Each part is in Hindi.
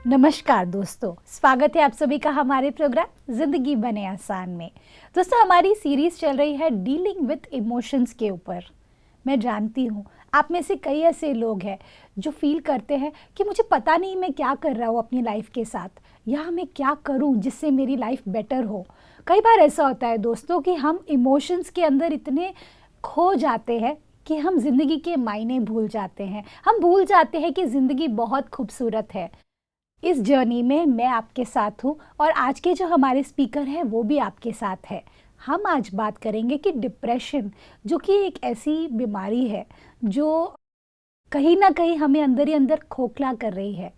नमस्कार दोस्तों, स्वागत है आप सभी का हमारे प्रोग्राम जिंदगी बने आसान में। दोस्तों, हमारी सीरीज चल रही है डीलिंग विद इमोशंस के ऊपर। मैं जानती हूँ आप में से कई ऐसे लोग हैं जो फील करते हैं कि मुझे पता नहीं मैं क्या कर रहा हूँ अपनी लाइफ के साथ, या मैं क्या करूँ जिससे मेरी लाइफ बेटर हो। कई बार ऐसा होता है दोस्तों कि हम इमोशंस के अंदर इतने खो जाते हैं कि हम ज़िंदगी के मायने भूल जाते हैं। हम भूल जाते हैं कि ज़िंदगी बहुत खूबसूरत है। इस जर्नी में मैं आपके साथ हूँ और आज के जो हमारे स्पीकर हैं वो भी आपके साथ है। हम आज बात करेंगे कि डिप्रेशन, जो कि एक ऐसी बीमारी है जो कहीं ना कहीं हमें अंदर ही अंदर खोखला कर रही है,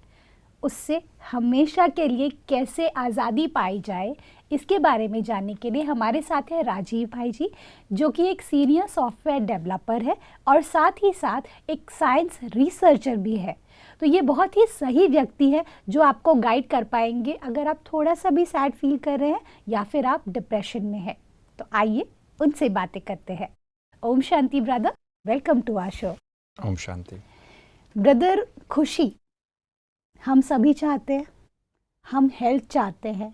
उससे हमेशा के लिए कैसे आज़ादी पाई जाए, इसके बारे में जानने के लिए हमारे साथ है राजीव भाई जी, जो कि एक सीनियर सॉफ्टवेयर डेवलपर है और साथ ही साथ एक साइंस रिसर्चर भी है। तो ये बहुत ही सही व्यक्ति है जो आपको गाइड कर पाएंगे अगर आप थोड़ा सा भी सैड फील कर रहे हैं या फिर आप डिप्रेशन में हैं। तो आइए उनसे बातें करते हैं। ओम शांति brother, welcome to our show. ओम शांति ब्रदर, खुशी हम सभी चाहते हैं, हम हेल्थ चाहते हैं,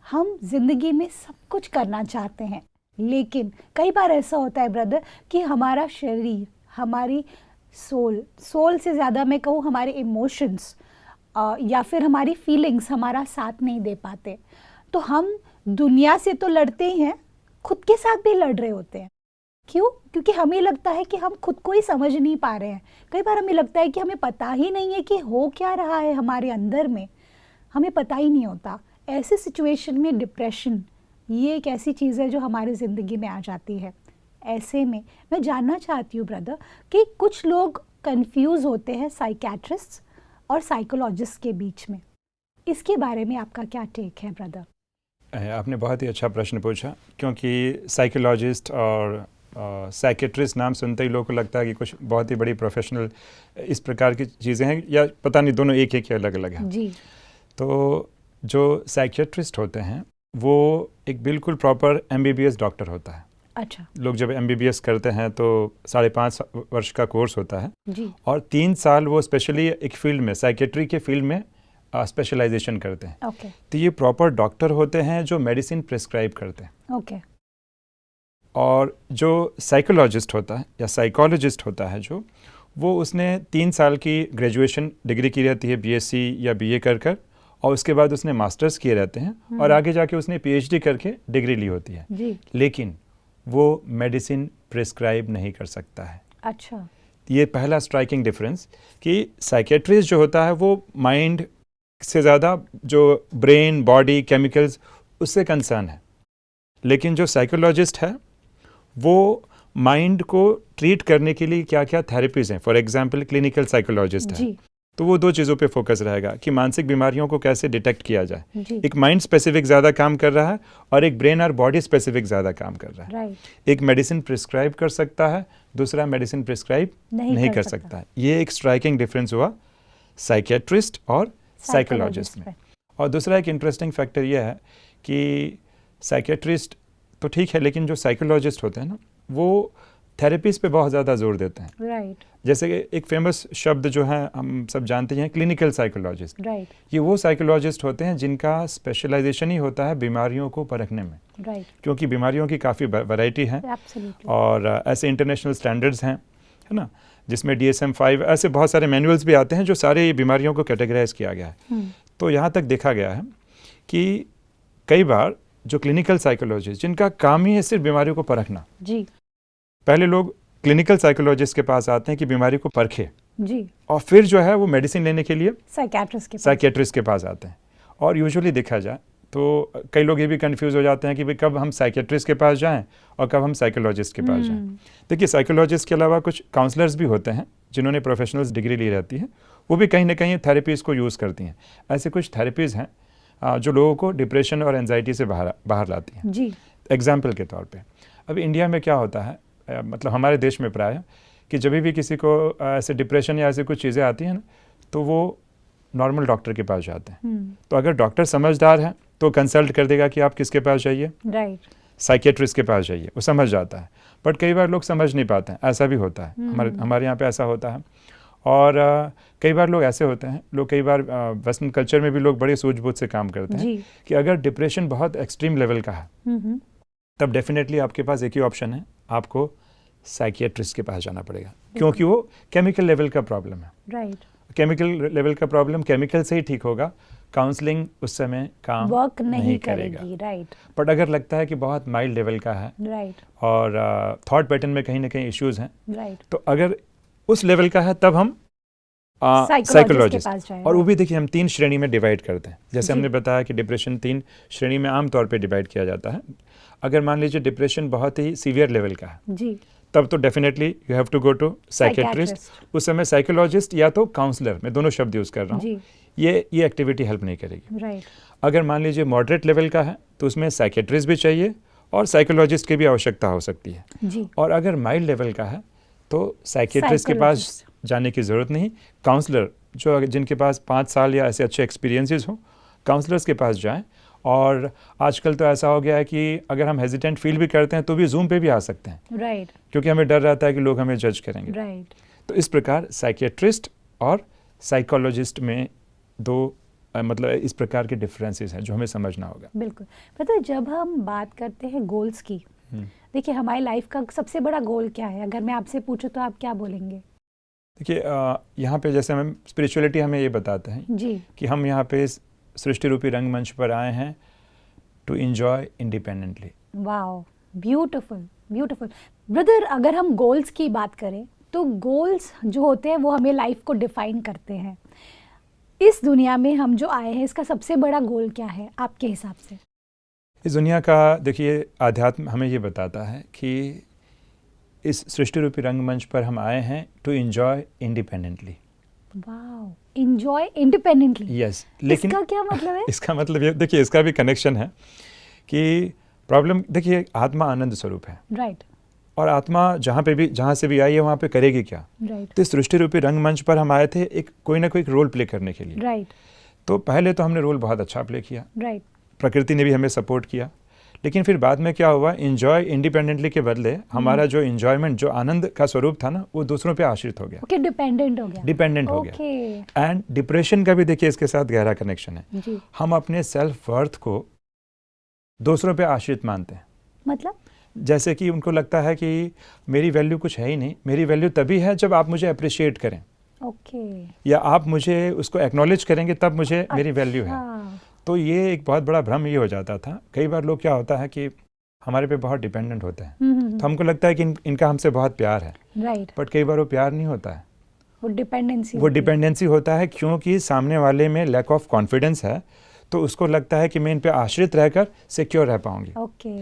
हम जिंदगी में सब कुछ करना चाहते हैं, लेकिन कई बार ऐसा होता है ब्रदर कि हमारा शरीर, हमारी सोल से ज़्यादा मैं कहूँ हमारे इमोशंस या फिर हमारी फीलिंग्स हमारा साथ नहीं दे पाते। तो हम दुनिया से तो लड़ते ही हैं, खुद के साथ भी लड़ रहे होते हैं। क्यों? क्योंकि हमें लगता है कि हम खुद को ही समझ नहीं पा रहे हैं। कई बार हमें लगता है कि हमें पता ही नहीं है कि हो क्या रहा है हमारे अंदर में, हमें पता ही नहीं होता। ऐसी सिचुएशन में डिप्रेशन ये एक ऐसी चीज़ है जो हमारी ज़िंदगी में आ जाती है। ऐसे में मैं जानना चाहती हूँ ब्रदर कि कुछ लोग कंफ्यूज होते हैं साइकियाट्रिस्ट और साइकोलॉजिस्ट के बीच में, इसके बारे में आपका क्या टेक है ब्रदर? आपने बहुत ही अच्छा प्रश्न पूछा, क्योंकि साइकोलॉजिस्ट और साइकेट्रिस्ट नाम सुनते ही लोगों को लगता है कि कुछ बहुत ही बड़ी प्रोफेशनल इस प्रकार की चीज़ें हैं, या पता नहीं दोनों एक ही अलग अलग हैं जी। तो जो साइकेट्रिस्ट होते हैं वो एक बिल्कुल प्रॉपर MBBS डॉक्टर होता है। अच्छा। लोग जब MBBS करते हैं तो 5.5 वर्ष का कोर्स होता है जी। और 3 साल वो स्पेशली एक फील्ड में, साइकेट्री के फील्ड में स्पेशलाइजेशन करते हैं। ओके। तो ये प्रॉपर डॉक्टर होते हैं जो मेडिसिन प्रिस्क्राइब करते हैं। ओके। और जो साइकोलॉजिस्ट होता है या साइकोलॉजिस्ट होता है जो, वो उसने 3 साल की ग्रेजुएशन डिग्री की रहती है, BSc या BA कर और उसके बाद उसने मास्टर्स किए रहते हैं और आगे जाके उसने PhD करके डिग्री ली होती है। जी। लेकिन वो मेडिसिन प्रिस्क्राइब नहीं कर सकता है। अच्छा। ये पहला स्ट्राइकिंग डिफरेंस कि साइकेट्रिस्ट जो होता है वो माइंड से ज़्यादा जो ब्रेन, बॉडी, केमिकल्स उससे कंसर्न है, लेकिन जो साइकोलॉजिस्ट है वो माइंड को ट्रीट करने के लिए क्या क्या थेरेपीज़ हैं, फॉर एग्जांपल क्लिनिकल साइकोलॉजिस्ट है, तो वो 2 चीज़ों पे फोकस रहेगा कि मानसिक बीमारियों को कैसे डिटेक्ट किया जाए। एक माइंड स्पेसिफिक ज़्यादा काम कर रहा है और एक ब्रेन और बॉडी स्पेसिफिक ज़्यादा काम कर रहा है। एक मेडिसिन प्रिस्क्राइब कर सकता है, दूसरा मेडिसिन प्रिस्क्राइब नहीं कर सकता है। ये एक स्ट्राइकिंग डिफरेंस हुआ साइकेट्रिस्ट और साइकोलॉजिस्ट में। और दूसरा एक इंटरेस्टिंग फैक्टर यह है कि साइकेट्रिस्ट तो ठीक है, लेकिन जो साइकोलॉजिस्ट होते हैं ना, वो थेरेपीज पे बहुत ज़्यादा जोर देते हैं। राइट। जैसे कि एक फेमस शब्द जो है हम सब जानते हैं, क्लिनिकल साइकोलॉजिस्ट। राइट। ये वो साइकोलॉजिस्ट होते हैं जिनका स्पेशलाइजेशन ही होता है बीमारियों को परखने में। राइट। क्योंकि बीमारियों की काफ़ी वैरायटी है और ऐसे इंटरनेशनल स्टैंडर्ड्स हैं, है ना, जिसमें DSM-5 ऐसे बहुत सारे मैनुअल्स भी आते हैं जो सारे बीमारियों को कैटेगराइज किया गया है। तो यहाँ तक देखा गया है कि कई बार जो क्लिनिकल साइकोलॉजिस्ट जिनका काम ही है सिर्फ बीमारियों को परखना, जी, पहले लोग क्लिनिकल साइकोलॉजिस्ट के पास आते हैं कि बीमारी को परखे, जी, और फिर जो है वो मेडिसिन लेने के लिए साइकेट्रिस्ट के पास आते हैं। और यूजुअली देखा जाए तो कई लोग ये भी कंफ्यूज हो जाते हैं कि भाई कब हम साइकेट्रिस्ट के पास जाएं और कब हम साइकोलॉजिस्ट के पास जाएं। देखिए, साइकोलॉजिस्ट के अलावा कुछ काउंसलर्स भी होते हैं जिन्होंने प्रोफेशनल्स डिग्री ली रहती है, वो भी कहीं ना कहीं थेरेपीज़ को यूज़ करती हैं। ऐसे कुछ थेरेपीज़ हैं जो लोगों को डिप्रेशन और एंजाइटी से बाहर लाती हैं। जी। एग्जाम्पल के तौर पे अभी इंडिया में क्या होता है, मतलब हमारे देश में प्राय कि जब भी किसी को ऐसे डिप्रेशन या ऐसी कुछ चीज़ें आती हैं ना, तो वो नॉर्मल डॉक्टर के पास जाते हैं। तो अगर डॉक्टर समझदार है तो कंसल्ट कर देगा कि आप किसके पास जाइए, राइट, साइकेट्रिस्ट के पास जाइए, वो समझ जाता है। बट कई बार लोग समझ नहीं पाते हैं, ऐसा भी होता है। हमारे यहाँ पे ऐसा होता है। और कई बार लोग ऐसे होते हैं, लोग कई बार वेस्टर्न कल्चर में भी लोग बड़े सूझबूझ से काम करते हैं कि अगर डिप्रेशन बहुत एक्सट्रीम लेवल का है तब डेफिनेटली आपके पास एक ही ऑप्शन है, आपको साइकियाट्रिस्ट के पास जाना पड़ेगा, क्योंकि वो केमिकल लेवल का प्रॉब्लम है। राइट। केमिकल लेवल का प्रॉब्लम केमिकल से ही ठीक होगा, काउंसलिंग उस समय काम वर्क नहीं करेगी। राइट। बट अगर लगता है कि बहुत माइल्ड लेवल का है, राइट, और थॉट पैटर्न में कहीं ना कहीं इश्यूज हैं, राइट, तो अगर उस लेवल का है तब हम साइकोलॉजिस्ट, और वो भी देखिए हम 3 श्रेणी में डिवाइड करते हैं। जैसे हमने बताया कि डिप्रेशन 3 श्रेणी में आमतौर पे डिवाइड किया जाता है। अगर मान लीजिए डिप्रेशन बहुत ही सीवियर लेवल का है जी, तब तो definitely you have to go to psychiatrist. उस समय साइकोलॉजिस्ट या तो काउंसलर, मैं दोनों शब्द यूज कर रहा हूँ, ये एक्टिविटी हेल्प नहीं करेगी। राइट। अगर मान लीजिए मॉडरेट लेवल का है तो उसमें साइकेट्रिस्ट भी चाहिए और साइकोलॉजिस्ट की भी आवश्यकता हो सकती है जी। और अगर माइल्ड लेवल का है तो साइकेट्रिस्ट के पास जाने की ज़रूरत नहीं, काउंसलर जो जिनके पास 5 साल या ऐसे अच्छे एक्सपीरियंसेस हो, काउंसलर्स के पास जाएं। और आजकल तो ऐसा हो गया है कि अगर हम हेजिटेंट फील भी करते हैं तो भी जूम पे भी आ सकते हैं, राइट, क्योंकि हमें डर रहता है कि लोग हमें जज करेंगे। राइट। तो इस प्रकार साइकेट्रिस्ट और साइकोलॉजिस्ट में 2 मतलब इस प्रकार के डिफरेंसेस हैं जो हमें समझना होगा। बिल्कुल। पता है जब हम बात करते हैं गोल्स की, देखिए हमारी लाइफ का सबसे बड़ा गोल क्या है? अगर मैं आपसे पूछूं तो आप क्या बोलेंगे? देखिए यहाँ पे जैसे हम स्पिरिचुअलिटी हमें ये बताते हैं जी कि हम यहाँ पे सृष्टि रूपी रंगमंच पर आए हैं to enjoy independently. Wow, beautiful, beautiful. Brother, अगर हम गोल्स की बात करें तो गोल्स जो होते हैं वो हमें लाइफ को डिफाइन करते हैं। इस दुनिया में हम जो आए हैं इसका सबसे बड़ा गोल क्या है आपके हिसाब से? इस दुनिया का देखिए आध्यात्म हमें ये बताता है कि इस सृष्टि रूपी रंगमंच पर हम आए हैं to enjoy independently. Wow, enjoy independently. Yes, लेकिन इसका क्या मतलब है? इसका मतलब ये देखिए, इसका भी कनेक्शन है कि प्रॉब्लम देखिए आत्मा आनंद स्वरूप है, राइट, और आत्मा जहाँ से भी आई है वहाँ पे करेगी क्या? राइट। तो इस सृष्टि रूपी रंगमंच पर हम आए थे एक कोई ना कोई रोल प्ले करने के लिए, राइट। तो पहले तो हमने रोल बहुत अच्छा प्ले किया, राइट। प्रकृति ने भी हमें सपोर्ट किया, लेकिन फिर बाद में क्या हुआ, एंजॉय इंडिपेंडेंटली के बदले हमारा जो एंजॉयमेंट, जो आनंद का स्वरूप था ना, वो दूसरों पे आश्रित हो गया, ओके, डिपेंडेंट हो गया, डिपेंडेंट हो गया। एंड डिप्रेशन का भी देखिए इसके साथ गहरा कनेक्शन है जी। हम अपने सेल्फ वर्थ को दूसरों पे आश्रित मानते हैं। मतलब जैसे कि उनको लगता है कि मेरी वैल्यू कुछ है ही नहीं, मेरी वैल्यू तभी है जब आप मुझे अप्रिशिएट करें, ओके, या आप मुझे उसको एक्नॉलेज करेंगे तब मुझे मेरी वैल्यू है। तो ये एक बहुत बड़ा भ्रम ये हो जाता था। कई बार लोग क्या होता है कि हमारे पे बहुत डिपेंडेंट होते हैं, तो हमको लगता है कि इनका हमसे बहुत प्यार है, राइट, बट कई बार वो प्यार नहीं होता है, वो डिपेंडेंसी होता है, क्योंकि सामने वाले में लैक ऑफ कॉन्फिडेंस है, तो उसको लगता है कि मैं इन पे आश्रित रहकर सिक्योर रह पाऊंगी। ओके।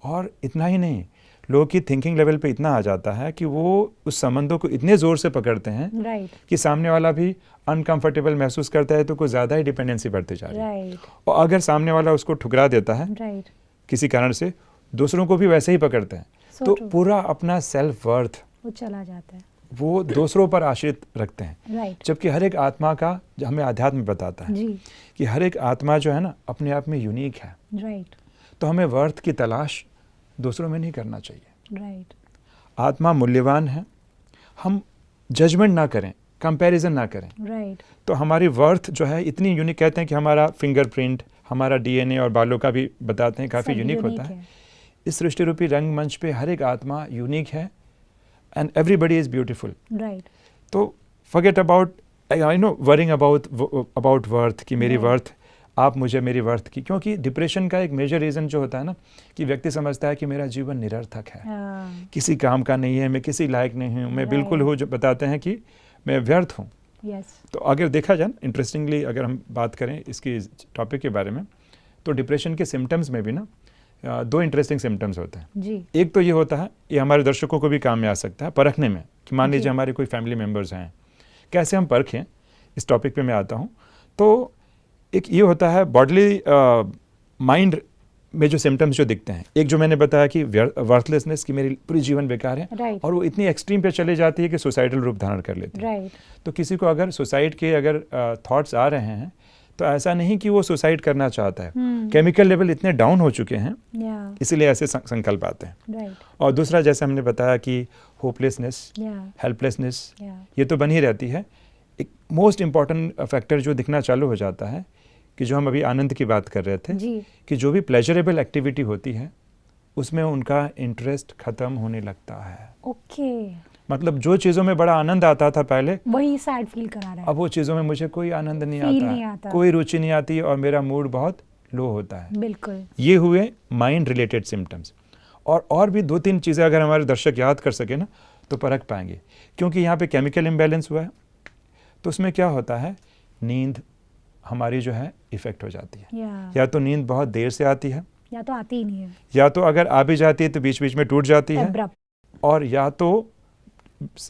और इतना ही नहीं, लोगों की थिंकिंग लेवल पे इतना आ जाता है कि वो उस संबंधों को इतने जोर से पकड़ते हैं, राइट, कि सामने वाला भी अनकंफर्टेबल महसूस करता है, तो कुछ ज़्यादा ही डिपेंडेंसी बढ़ती जा रही है, राइट। और अगर सामने वाला उसको ठुकरा देता है, राइट, किसी कारण से, दूसरों को भी वैसे ही पकड़ते हैं, तो पूरा अपना सेल्फ वर्थ वो चला जाता है, वो दूसरों पर आश्रित रखते हैं। राइट। जबकि हर एक आत्मा का, जो हमें आध्यात्म बताता है जी, कि हर एक आत्मा जो है ना अपने आप में यूनिक है, राइट, तो हमें वर्थ की तलाश दूसरों में नहीं करना चाहिए। राइट। आत्मा मूल्यवान है, हम जजमेंट ना करें, कंपैरिजन ना करें, राइट। तो हमारी वर्थ जो है इतनी यूनिक, कहते हैं कि हमारा फिंगरप्रिंट, हमारा डीएनए और बालों का भी बताते हैं, काफ़ी यूनिक होता है। इस सृष्टि रूपी रंगमंच पे हर एक आत्मा यूनिक है, and everybody is beautiful, right. तो forget about, I know, worrying about worth, कि मेरी वर्थ, आप मुझे मेरी वर्थ की, क्योंकि डिप्रेशन का एक मेजर रीज़न जो होता है ना, कि व्यक्ति समझता है कि मेरा जीवन निरर्थक है, किसी काम का नहीं है, मैं किसी लायक नहीं हूँ, मैं बिल्कुल हूँ, जो बताते हैं कि मैं व्यर्थ हूँ। तो अगर देखा जाए इंटरेस्टिंगली, अगर हम बात करें इसकी टॉपिक के बारे में, तो डिप्रेशन के सिम्टम्स में भी ना 2 इंटरेस्टिंग सिम्टम्स होते हैं जी। एक तो ये होता है, ये हमारे दर्शकों को भी काम में आ सकता है परखने में, कि मान लीजिए हमारे कोई फैमिली मेम्बर्स हैं, कैसे हम परखें, इस टॉपिक पे मैं आता हूँ। तो एक ये होता है बॉडली माइंड में जो सिम्टम्स जो दिखते हैं, एक जो मैंने बताया कि वर्थलेसनेस, की मेरी पूरी जीवन बेकार है, right. और वो इतनी एक्सट्रीम पे चले जाती है कि सुसाइडल रूप धारण कर लेती है, right. तो किसी को अगर सुसाइड के अगर थॉट्स आ रहे हैं, तो ऐसा नहीं कि वो सुसाइड करना चाहता है, केमिकल लेवल इतने डाउन हो चुके हैं, इसीलिए ऐसे संकल्प आते हैं। right. और दूसरा, जैसे हमने बताया कि होपलेसनेस, हेल्पलेसनेस, ये तो बनी रहती है। एक मोस्ट इम्पॉर्टेंट फैक्टर जो दिखना चालू हो जाता है कि जो हम अभी आनंद की बात कर रहे थे कि जो भी प्लेजरेबल एक्टिविटी होती है उसमें उनका इंटरेस्ट खत्म होने लगता है। ओके। मतलब जो चीज़ों में बड़ा आनंद आता था पहले, वही सैड फील करा रहा है। अब वो चीज़ों में मुझे कोई आनंद नहीं आता, कोई रुचि नहीं आती और मेरा मूड बहुत लो होता है। बिल्कुल। ये हुए माइंड रिलेटेड सिम्टम्स। और भी 2-3 चीज़ें अगर हमारे दर्शक याद कर सके ना तो परख पाएंगे, क्योंकि यहाँ पे केमिकल इम्बैलेंस हुआ है तो उसमें क्या होता है, नींद हमारी जो है इफ़ेक्ट हो जाती है। या तो नींद बहुत देर से आती है, या तो आती ही नहीं है, या तो अगर आ भी जाती है तो बीच बीच में टूट जाती है, और या तो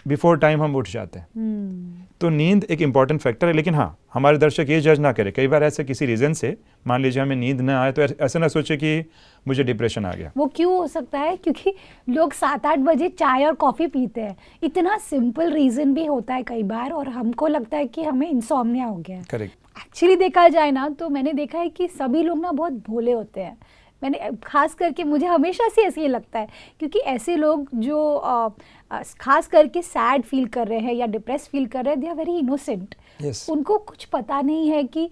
बिफोर टाइम हम उठ जाते हैं। तो नींद एक इम्पॉर्टेंट फैक्टर है। लेकिन हाँ, हमारे दर्शक ये जज ना करें, कई बार ऐसे किसी रीज़न से मान लीजिए हमें नींद ना आए तो ऐसा ना सोचे कि मुझे डिप्रेशन आ गया। वो क्यों हो सकता है? क्योंकि लोग 7-8 बजे चाय और कॉफ़ी पीते हैं। इतना सिंपल रीज़न भी होता है कई बार, और हमको लगता है कि हमें इंसोम्निया हो गया है। करेक्ट। एक्चुअली देखा जाए ना तो मैंने देखा है कि सभी लोग ना बहुत भोले होते हैं। मैंने खास करके मुझे हमेशा से ऐसे ही लगता है, क्योंकि ऐसे लोग जो खास करके सैड फील कर रहे हैं या डिप्रेस फील कर रहे हैं, दे आर वेरी इनोसेंट। उनको कुछ पता नहीं है कि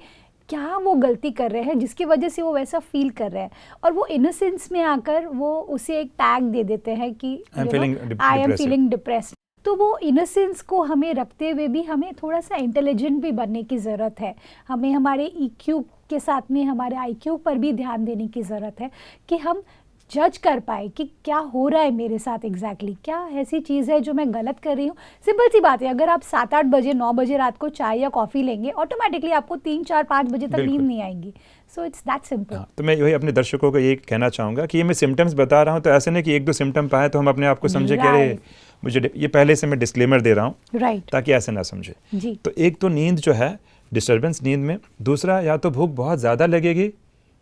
क्या वो गलती कर रहे हैं जिसकी वजह से वो वैसा फील कर रहे हैं, और वो इनोसेंस में आकर वो उसे एक टैग दे देते हैं कि आई एम फीलिंग डिप्रेस्ड। तो वो इनोसेंस को हमें रखते हुए भी हमें थोड़ा सा इंटेलिजेंट भी बनने की ज़रूरत है। हमें हमारे EQ के साथ में हमारे IQ पर भी ध्यान देने की ज़रूरत है कि हम जज कर पाए कि क्या हो रहा है मेरे साथ एग्जैक्टली, क्या ऐसी चीज़ है जो मैं गलत कर रही हूँ। सिंपल सी बात है, अगर आप 7-8 बजे 9 बजे रात को चाय या कॉफ़ी लेंगे, ऑटोमेटिकली आपको 3-4-5 बजे तक नींद नहीं आएगी। So it's that simple. तो मैं वही अपने दर्शकों को ये कहना चाहूँगा कि ये मैं सिम्टम्स बता रहा हूँ तो ऐसे नहीं कि 1-2 सिम्टम पाए तो हम अपने आप को समझे कि अरे मुझे, ये पहले से मैं डिस्क्लेमर दे रहा हूँ ताकि ऐसे ना समझे। तो एक तो नींद जो है, डिस्टर्बेंस नींद में। दूसरा, या तो भूख बहुत ज़्यादा लगेगी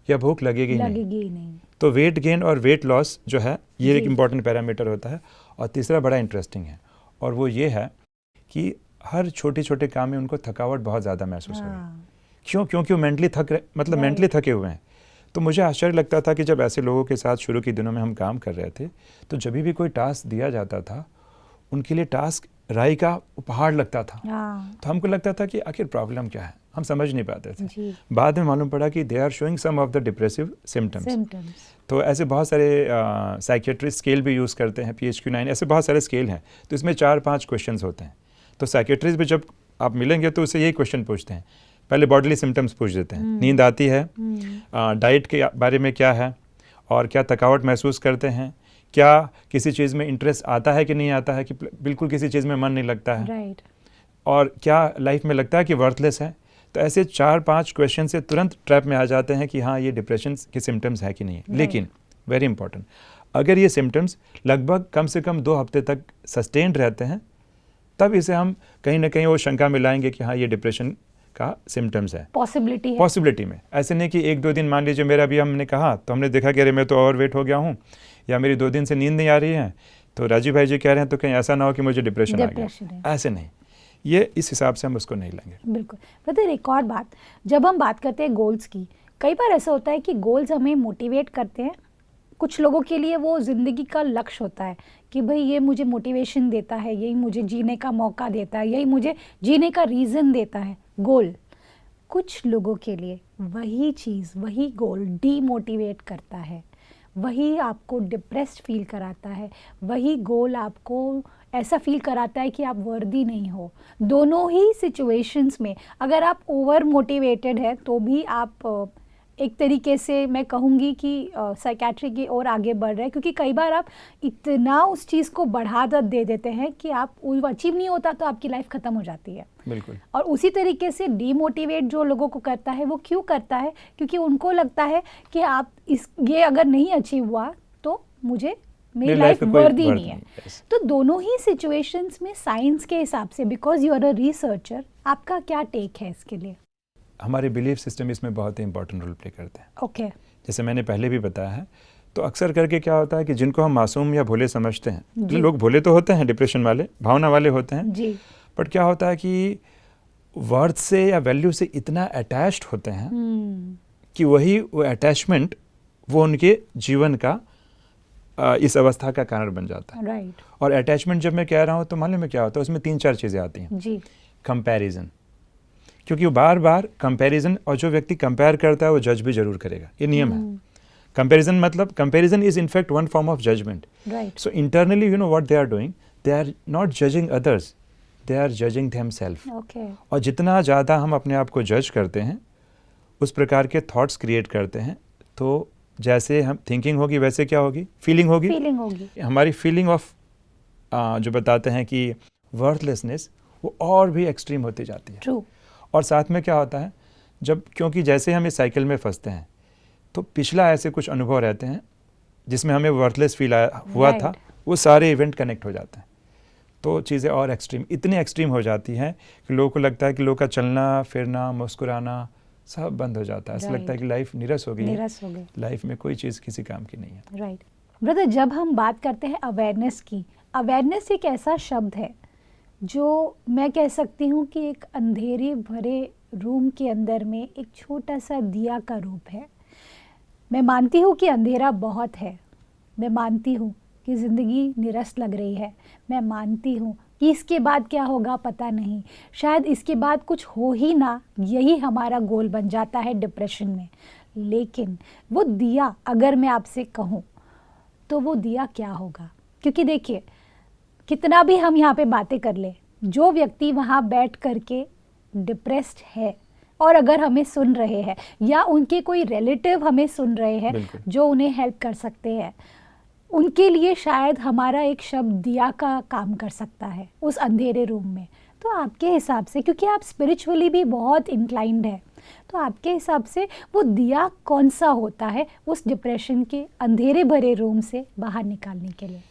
या भूख लगेगी नहीं। तो वेट गेन और वेट लॉस जो है ये एक इम्पॉर्टेंट पैरामीटर होता है। और तीसरा बड़ा इंटरेस्टिंग है, और वो ये है कि हर छोटे छोटे काम में उनको थकावट बहुत ज़्यादा महसूस हो रही है। क्यों? क्योंकि वो मेंटली थके हुए हैं। तो मुझे आश्चर्य लगता था कि जब ऐसे लोगों के साथ शुरू के दिनों में हम काम कर रहे थे तो जब भी कोई टास्क दिया जाता था उनके लिए टास्क राई का पहाड़ लगता था। तो हमको लगता था कि आखिर प्रॉब्लम क्या है, हम समझ नहीं पाते थे। बाद में मालूम पड़ा कि they are showing some of the depressive symptoms. तो ऐसे बहुत सारे साइकेट्रिस्ट स्केल भी यूज़ करते हैं, PHQ-9, ऐसे बहुत सारे स्केल हैं। तो इसमें 4-5 क्वेश्चंस होते हैं। तो साइकेट्रिस्ट भी जब आप मिलेंगे तो उससे यही क्वेश्चन पूछते हैं। पहले बॉडीली सिम्टम्स पूछ देते हैं, नींद आती है, डाइट के बारे में क्या है, और क्या थकावट महसूस करते हैं, क्या किसी चीज़ में इंटरेस्ट आता है कि नहीं आता है, कि बिल्कुल किसी चीज़ में मन नहीं लगता है, और क्या लाइफ में लगता है कि वर्थलेस है। तो ऐसे 4-5 क्वेश्चन से तुरंत ट्रैप में आ जाते हैं कि हाँ ये डिप्रेशन के सिम्टम्स है कि नहीं है। लेकिन वेरी इंपॉर्टेंट, अगर ये सिम्टम्स लगभग कम से कम 2 हफ्ते तक सस्टेन्ड रहते हैं तब इसे हम कहीं ना कहीं वो शंका में लाएंगे कि हाँ ये डिप्रेशन का सिम्टम्स है। पॉसिबिलिटी में, ऐसे नहीं कि 1-2 दिन, मान लीजिए मेरा भी हमने कहा तो हमने देखा कि अरे मैं तो ओवरवेट हो गया हूँ या मेरी 2 दिन से नींद नहीं आ रही है, तो राजीव भाई जी कह रहे हैं तो कहीं ऐसा ना हो कि मुझे डिप्रेशन आ गया। ऐसे नहीं, ये इस हिसाब से हम उसको नहीं लेंगे। बिल्कुल। ब्रदर, एक और बात, जब हम बात करते हैं गोल्स की, कई बार ऐसा होता है कि गोल्स हमें मोटिवेट करते हैं। कुछ लोगों के लिए वो ज़िंदगी का लक्ष्य होता है कि भाई ये मुझे मोटिवेशन देता है, यही मुझे जीने का मौका देता है, यही मुझे जीने का रीज़न देता है, गोल। कुछ लोगों के लिए वही चीज़, वही गोल डीमोटिवेट करता है, वही आपको डिप्रेस्ड फील कराता है, वही गोल आपको ऐसा फील कराता है कि आप वर्दी नहीं हो। दोनों ही सिचुएशंस में अगर आप ओवर मोटिवेटेड है तो भी आप एक तरीके से मैं कहूँगी कि साइकेट्री की ओर आगे बढ़ रहे हैं, क्योंकि कई बार आप इतना उस चीज़ को बढ़ा दे देते हैं कि आप वो अचीव नहीं होता तो आपकी लाइफ ख़त्म हो जाती है। बिल्कुल। और उसी तरीके से डीमोटिवेट जो लोगों को करता है वो क्यों करता है? क्योंकि उनको लगता है कि आप ये अगर नहीं अचीव हुआ तो मेरी लाइफ वर्दी नहीं है। तो दोनों ही सिचुएशंस में साइंस के हिसाब से, because you are a researcher, आपका क्या टेक है इसके लिए? हमारे बिलीफ सिस्टम इसमें बहुत ही इंपॉर्टेंट रोल प्ले करते हैं। ओके। जैसे मैंने पहले भी बताया है, तो अक्सर करके क्या होता है कि जिनको हम मासूम या भोले समझते हैं, लोग भोले तो होते हैं, डिप्रेशन वाले, भावना वाले होते हैं जी, बट क्या होता है कि वर्थ से या वैल्यू से इतना अटैच्ड होते हैं कि वो अटैचमेंट वो उनके जीवन का इस अवस्था का कारण बन जाता है। राइट। और अटैचमेंट जब मैं कह रहा हूँ तो मालूम है क्या होता है, उसमें 3-4 चीज़ें आती हैं जी। कंपैरिजन, क्योंकि वो बार बार कंपैरिजन, और जो व्यक्ति कंपेयर करता है वो जज भी जरूर करेगा, ये नियम है। कंपैरिजन मतलब comparison is in fact one form of judgement. Right. So internally you know what they are doing, they are not judging others, they are judging themself. Okay. और जितना ज़्यादा हम अपने आप को जज करते हैं, उस प्रकार के थॉट्स क्रिएट करते हैं, तो जैसे हम थिंकिंग होगी वैसे क्या होगी, फीलिंग होगी। फीलिंग होगी। हमारी फीलिंग ऑफ जो बताते हैं कि वर्थलेसनेस, वो और भी एक्सट्रीम होती जाती है। ट्रू। और साथ में क्या होता है, जब क्योंकि जैसे हम इस साइकिल में फंसते हैं तो पिछला ऐसे कुछ अनुभव रहते हैं जिसमें हमें वर्थलेस फील हुआ था, वो सारे इवेंट कनेक्ट हो जाते हैं, तो चीज़ें और एक्सट्रीम, इतनी एक्सट्रीम हो जाती हैं कि लोगों को लगता है कि लोगों का चलना फिरना मुस्कुराना सब बंद हो जाता है। ऐसा लगता है कि लाइफ नीरस हो गई है, लाइफ में कोई चीज़ किसी काम की नहीं है। राइट। ब्रदर, जब हम बात करते हैं अवेयरनेस की, अवेयरनेस एक ऐसा शब्द है जो मैं कह सकती हूँ कि एक अंधेरे भरे रूम के अंदर में एक छोटा सा दिया का रूप है। मैं मानती हूँ कि अंधेरा बहुत है, मैं मानती हूँ कि ज़िंदगी निरस लग रही है, मैं मानती हूँ कि इसके बाद क्या होगा पता नहीं, शायद इसके बाद कुछ हो ही ना, यही हमारा गोल बन जाता है डिप्रेशन में। लेकिन वो दिया अगर मैं आपसे कहूँ तो वो दिया क्या होगा? क्योंकि देखिए, कितना भी हम यहाँ पे बातें कर ले, जो व्यक्ति वहाँ बैठ करके डिप्रेस्ड है और अगर हमें सुन रहे हैं या उनके कोई रिलेटिव हमें सुन रहे हैं जो उन्हें हेल्प कर सकते हैं, उनके लिए शायद हमारा एक शब्द दिया का काम कर सकता है उस अंधेरे रूम में। तो आपके हिसाब से, क्योंकि आप स्पिरिचुअली भी बहुत इंक्लाइंड है, तो आपके हिसाब से वो दिया कौन सा होता है उस डिप्रेशन के अंधेरे भरे रूम से बाहर निकालने के लिए?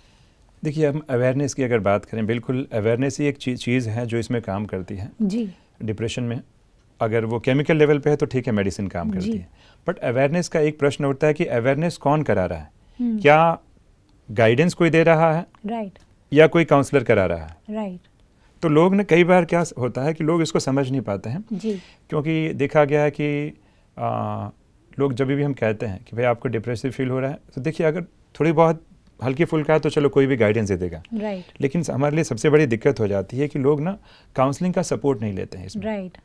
देखिए, हम अवेयरनेस की अगर बात करें, बिल्कुल अवेयरनेस ही एक चीज़ है जो इसमें काम करती है जी। डिप्रेशन में। अगर वो केमिकल लेवल पे है तो ठीक है, मेडिसिन काम करती है, बट अवेयरनेस का एक प्रश्न उठता है कि अवेयरनेस कौन करा रहा है? क्या गाइडेंस कोई दे रहा है? राइट। या कोई काउंसलर करा रहा है? राइट। तो लोग ने कई बार क्या होता है कि लोग इसको समझ नहीं पाते हैं जी। क्योंकि देखा गया है कि लोग जब भी हम कहते हैं कि भाई आपको डिप्रेसिव फील हो रहा है, तो देखिए अगर थोड़ी बहुत हल्की फुल्का है तो चलो कोई भी गाइडेंस दे देगा। राइट। लेकिन हमारे लिए सबसे बड़ी दिक्कत हो जाती है कि लोग ना काउंसलिंग का सपोर्ट नहीं लेते हैं इसमें। राइट।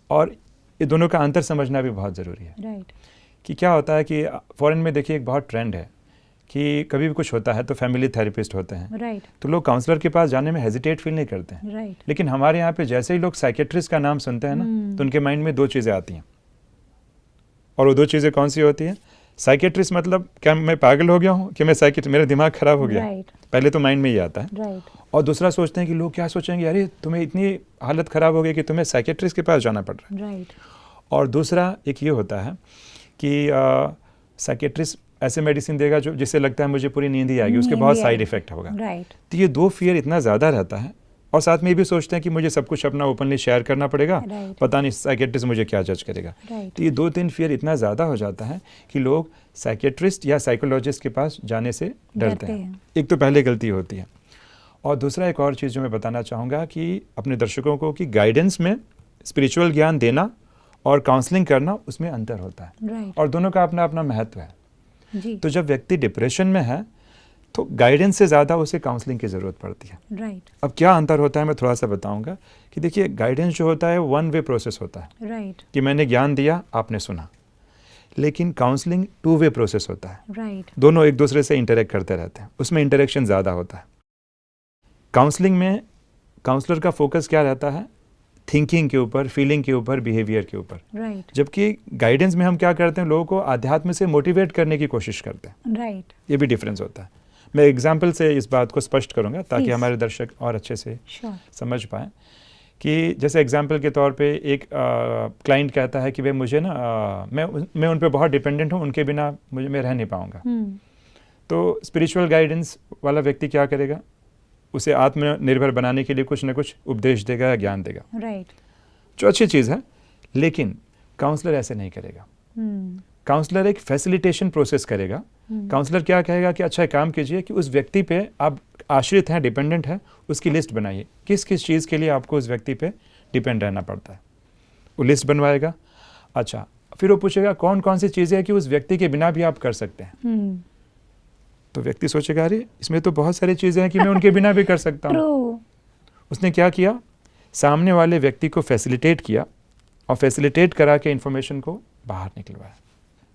और ये दोनों का अंतर समझना भी बहुत ज़रूरी है। राइट। कि क्या होता है कि फॉरेन में देखिए एक बहुत ट्रेंड है कि कभी भी कुछ होता है तो फैमिली थेरेपिस्ट होते हैं। राइट। तो लोग काउंसलर के पास जाने में हेजिटेट फील नहीं करते हैं। राइट। लेकिन हमारे यहाँ पे जैसे ही लोग साइकेट्रिस्ट का नाम सुनते हैं ना, तो उनके माइंड में 2 चीज़ें आती हैं, और वो 2 चीज़ें कौन सी होती हैं? साइकेट्रिस्ट मतलब क्या मैं पागल हो गया हूँ कि मैं मेरा दिमाग खराब हो गया? पहले तो माइंड में ही आता है। और दूसरा सोचते हैं कि लोग क्या सोचेंगे, अरे तुम्हें इतनी हालत ख़राब हो गई कि तुम्हें साइकेट्रिस्ट के पास जाना पड़ रहा है। और दूसरा एक ये होता है कि साइकेट्रिस्ट ऐसे मेडिसिन देगा जो जिससे लगता है मुझे पूरी नींद ही आएगी, उसके बहुत साइड इफेक्ट होगा। तो ये 2 फियर इतना ज़्यादा रहता है, और साथ में ये भी सोचते हैं कि मुझे सब कुछ अपना ओपनली शेयर करना पड़ेगा, पता नहीं साइकेट्रिस्ट मुझे क्या जज करेगा। तो ये 2-3 फियर इतना ज़्यादा हो जाता है कि लोग साइकेट्रिस्ट या साइकोलॉजिस्ट के पास जाने से डरते हैं। एक तो पहले गलती होती है, और दूसरा एक और चीज़ जो मैं बताना चाहूँगा कि अपने दर्शकों को कि गाइडेंस में स्पिरिचुअल ज्ञान देना और काउंसलिंग करना, उसमें अंतर होता है, और दोनों का अपना अपना महत्व है। तो जब व्यक्ति डिप्रेशन में है तो गाइडेंस से ज़्यादा उसे काउंसलिंग की ज़रूरत पड़ती है। अब क्या अंतर होता है मैं थोड़ा सा बताऊंगा कि देखिए, गाइडेंस जो होता है 1 वे प्रोसेस होता है। कि मैंने ज्ञान दिया, आपने सुना। लेकिन काउंसलिंग 2 वे प्रोसेस होता है। दोनों एक दूसरे से इंटरेक्ट करते रहते हैं, उसमें इंटरेक्शन ज़्यादा होता है। काउंसलिंग में काउंसलर का फोकस क्या रहता है? थिंकिंग के ऊपर, फीलिंग के ऊपर, बिहेवियर के ऊपर। जबकि गाइडेंस में हम क्या करते हैं, लोगों को आध्यात्म से मोटिवेट करने की कोशिश करते हैं। ये भी डिफरेंस होता है। मैं एग्जाम्पल से इस बात को स्पष्ट करूंगा ताकि हमारे दर्शक और अच्छे से समझ पाएं। कि जैसे एग्जाम्पल के तौर पे एक क्लाइंट कहता है कि भाई मुझे ना मैं उन पे बहुत डिपेंडेंट हूँ, उनके बिना मैं रह नहीं पाऊँगा। तो स्पिरिचुअल गाइडेंस वाला व्यक्ति क्या करेगा? उसे आत्मनिर्भर बनाने के लिए कुछ ना कुछ उपदेश देगा या ज्ञान देगा, जो अच्छी चीज़ है। लेकिन काउंसलर ऐसे नहीं करेगा। काउंसलर एक फैसिलिटेशन प्रोसेस करेगा। काउंसलर क्या कहेगा कि अच्छा काम कीजिए कि उस व्यक्ति पे आप आश्रित हैं, डिपेंडेंट है, उसकी लिस्ट बनाइए, किस किस चीज़ के लिए आपको उस व्यक्ति पे डिपेंड रहना पड़ता है। वो लिस्ट बनवाएगा। अच्छा, फिर वो पूछेगा कौन कौन सी चीज़ें हैं कि उस व्यक्ति के बिना भी आप कर सकते हैं। तो व्यक्ति सोचेगा अरे इसमें तो बहुत सारी चीज़ें हैं कि मैं उनके बिना भी कर सकता हूँ। उसने क्या किया, सामने वाले व्यक्ति को फैसिलिटेट किया और फैसिलिटेट करा के इन्फॉर्मेशन को बाहर निकलवाया।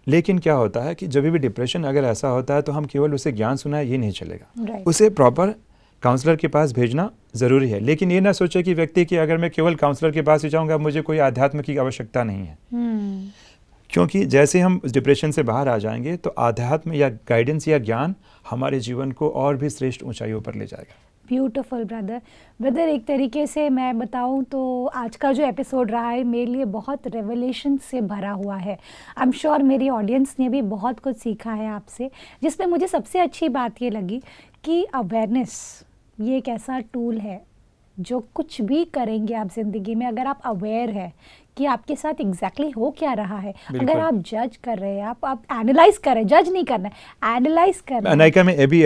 लेकिन क्या होता है कि जब भी डिप्रेशन अगर ऐसा होता है तो हम केवल उसे ज्ञान सुनाए ये नहीं चलेगा, उसे प्रॉपर काउंसलर के पास भेजना ज़रूरी है। लेकिन ये ना सोचे कि व्यक्ति कि अगर मैं केवल काउंसलर के पास ही जाऊँगा मुझे कोई आध्यात्म की आवश्यकता नहीं है। क्योंकि जैसे हम डिप्रेशन से बाहर आ जाएंगे तो आध्यात्म या गाइडेंस या ज्ञान हमारे जीवन को और भी श्रेष्ठ ऊंचाइयों पर ले जाएगा। ब्यूटीफुल ब्रदर, एक तरीके से मैं बताऊं तो आज का जो एपिसोड रहा है मेरे लिए बहुत रेवलेशन से भरा हुआ है। आई एम श्योर मेरी ऑडियंस ने भी बहुत कुछ सीखा है आपसे, जिसमें मुझे सबसे अच्छी बात ये लगी कि अवेयरनेस ये एक ऐसा टूल है जो कुछ भी करेंगे आप ज़िंदगी में, अगर आप अवेयर है कि आपके साथ एग्जैक्टली हो क्या रहा है, अगर आप जज कर रहे हैं, आप एनालाइज कर रहे हैं, जज नहीं करना है, एनालाइज करना है। अनायका में ये भी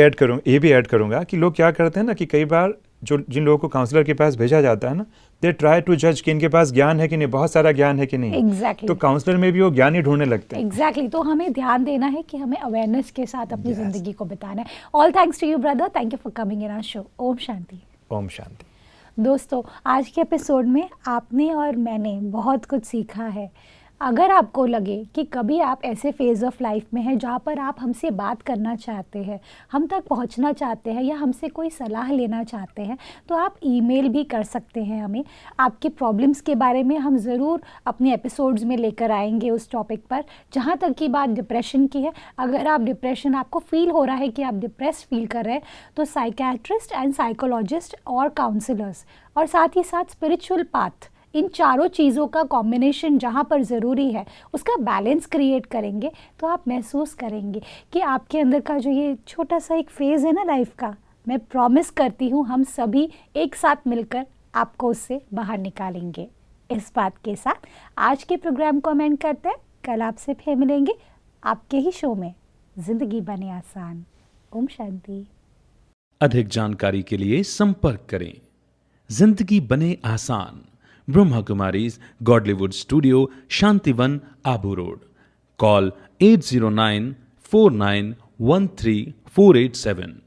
ऐड करूँगा कि लोग क्या करते हैं ना कि कई बार जो जिन लोगों को काउंसलर के पास भेजा जाता है ना, दे ट्राई टू जज कि इनके पास ज्ञान है कि नहीं, बहुत सारा ज्ञान है कि नहीं। Exactly. तो काउंसलर में भी वो ज्ञान ही ढूंढने लगते हैं। एग्जैक्टली तो हमें ध्यान देना है कि हमें अवेयरनेस के साथ अपनी जिंदगी को बिताना है। All thanks to you brother, thank you for coming in our show. ओम शांति। ओम शांति। दोस्तों, आज के एपिसोड में आपने और मैंने बहुत कुछ सीखा है। अगर आपको लगे कि कभी आप ऐसे फेज़ ऑफ लाइफ में हैं जहाँ पर आप हमसे बात करना चाहते हैं, हम तक पहुँचना चाहते हैं या हमसे कोई सलाह लेना चाहते हैं, तो आप ईमेल भी कर सकते हैं हमें। आपके प्रॉब्लम्स के बारे में हम ज़रूर अपने एपिसोड्स में लेकर आएंगे उस टॉपिक पर। जहाँ तक की बात डिप्रेशन की है, अगर आप डिप्रेशन आपको फील हो रहा है कि आप डिप्रेस फील कर रहे हैं, तो साइकेट्रिस्ट एंड साइकोलॉजिस्ट और काउंसलर्स और साथ ही साथ स्पिरिचुअल पाथ, इन चारों चीज़ों का कॉम्बिनेशन जहाँ पर ज़रूरी है उसका बैलेंस क्रिएट करेंगे तो आप महसूस करेंगे कि आपके अंदर का जो ये छोटा सा एक फेज़ है ना लाइफ का, मैं प्रॉमिस करती हूँ हम सभी एक साथ मिलकर आपको उससे बाहर निकालेंगे। इस बात के साथ आज के प्रोग्राम को एंड करते हैं। कल आपसे फिर मिलेंगे आपके ही शो में ज़िंदगी बने आसान। ओम शांति। अधिक जानकारी के लिए संपर्क करें जिंदगी बने आसान, Brahma Kumaris Godlywood studio, Shantivan, Abu road. Call 80949134887।